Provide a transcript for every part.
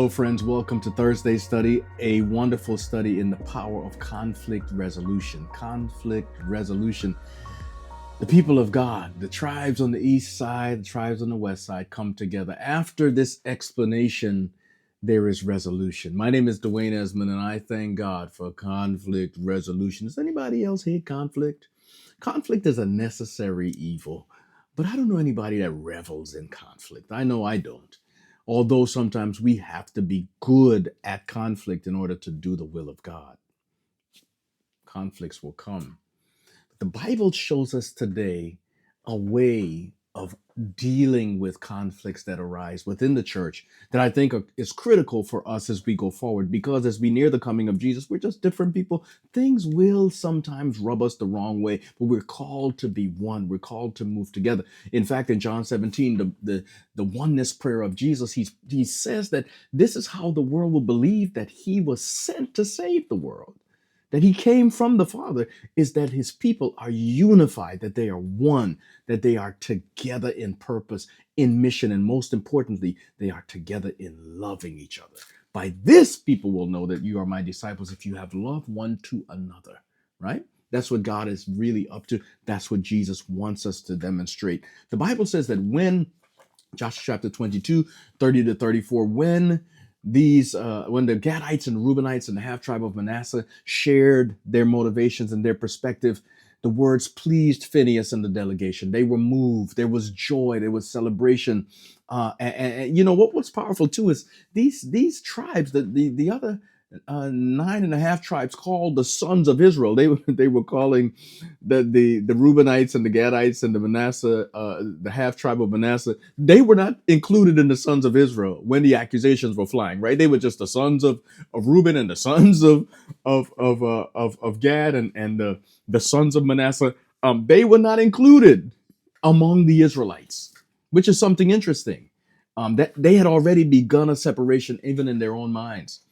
Hello, friends. Welcome to Thursday Study, a wonderful study in the power of conflict resolution. Conflict resolution. The people of God, the tribes on the east side, the tribes on the west side come together. After this explanation, there is resolution. My name is Dwain Esmond, and I thank God for conflict resolution. Does anybody else hate conflict? Conflict is a necessary evil, but I don't know anybody that revels in conflict. I know I don't. Although sometimes we have to be good at conflict in order to do the will of God. Conflicts will come. The Bible shows us today a way of dealing with conflicts that arise within the church that I think is critical for us as we go forward, because as we near the coming of Jesus, we're just different people. Things will sometimes rub us the wrong way, but we're called to be one. We're called to move together. In fact, in John 17, the oneness prayer of Jesus, he says that this is how the world will believe that he was sent to save the world, that he came from the Father, is that his people are unified, that they are one, that they are together in purpose, in mission, and most importantly, they are together in loving each other. By this, people will know that you are my disciples if you have love one to another, right? That's what God is really up to. That's what Jesus wants us to demonstrate. The Bible says that when, Joshua chapter 22, 30 to 34, when the Gadites and Reubenites and the half tribe of Manasseh shared their motivations and their perspective, the words pleased Phinehas and the delegation. They were moved. There was joy. There was celebration. And you know what was powerful too is these tribes, the other 9.5 tribes called the sons of Israel. They were calling the Reubenites and the Gadites and the Manasseh, the half tribe of Manasseh. They were not included in the sons of Israel when the accusations were flying. Right? They were just the sons of Reuben and the sons of Gad and the sons of Manasseh. They were not included among the Israelites, which is something interesting. That they had already begun a separation even in their own minds.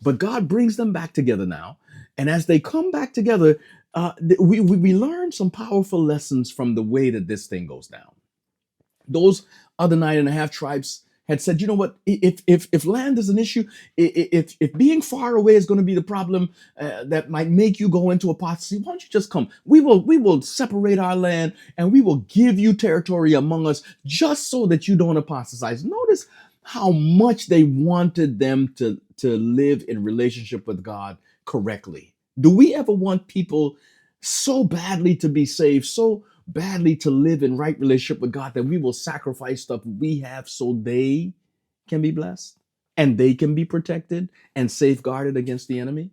But God brings them back together now. And as they come back together, we learn some powerful lessons from the way that this thing goes down. Those other 9.5 tribes had said, you know what, if land is an issue, if being far away is going to be the problem that might make you go into apostasy, why don't you just come? We will separate our land and we will give you territory among us just so that you don't apostatize. Notice how much they wanted them to live in relationship with God correctly. Do we ever want people so badly to be saved, so badly to live in right relationship with God, that we will sacrifice stuff we have so they can be blessed and they can be protected and safeguarded against the enemy?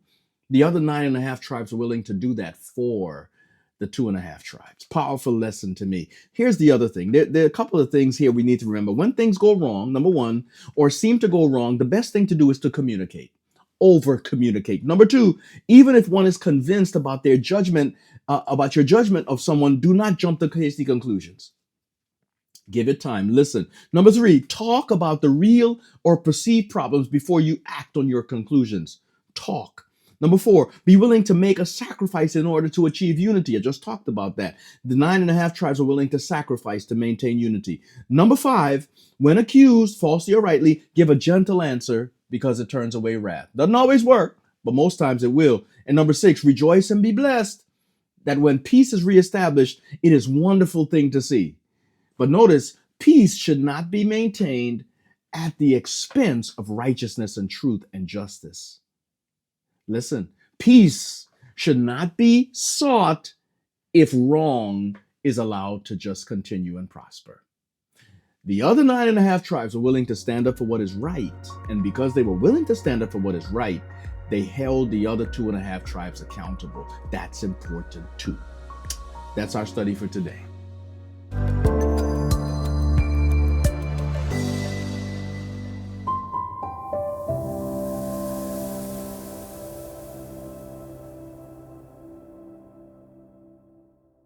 The other 9.5 tribes are willing to do that for the 2.5 tribes. Powerful lesson to me. Here's the other thing. There are a couple of things here we need to remember. When things go wrong, number one, or seem to go wrong, the best thing to do is to communicate. Over communicate. Number two, even if one is convinced about their judgment, about your judgment of someone, do not jump to hasty conclusions. Give it time. Listen. Number three, talk about the real or perceived problems before you act on your conclusions. Talk. Number four, be willing to make a sacrifice in order to achieve unity. I just talked about that. The 9.5 tribes are willing to sacrifice to maintain unity. Number five, when accused, falsely or rightly, give a gentle answer because it turns away wrath. Doesn't always work, but most times it will. And number six, rejoice and be blessed that when peace is reestablished, it is a wonderful thing to see. But notice, peace should not be maintained at the expense of righteousness and truth and justice. Listen, peace should not be sought if wrong is allowed to just continue and prosper. The other 9.5 tribes were willing to stand up for what is right. And because they were willing to stand up for what is right, they held the other 2.5 tribes accountable. That's important too. That's our study for today.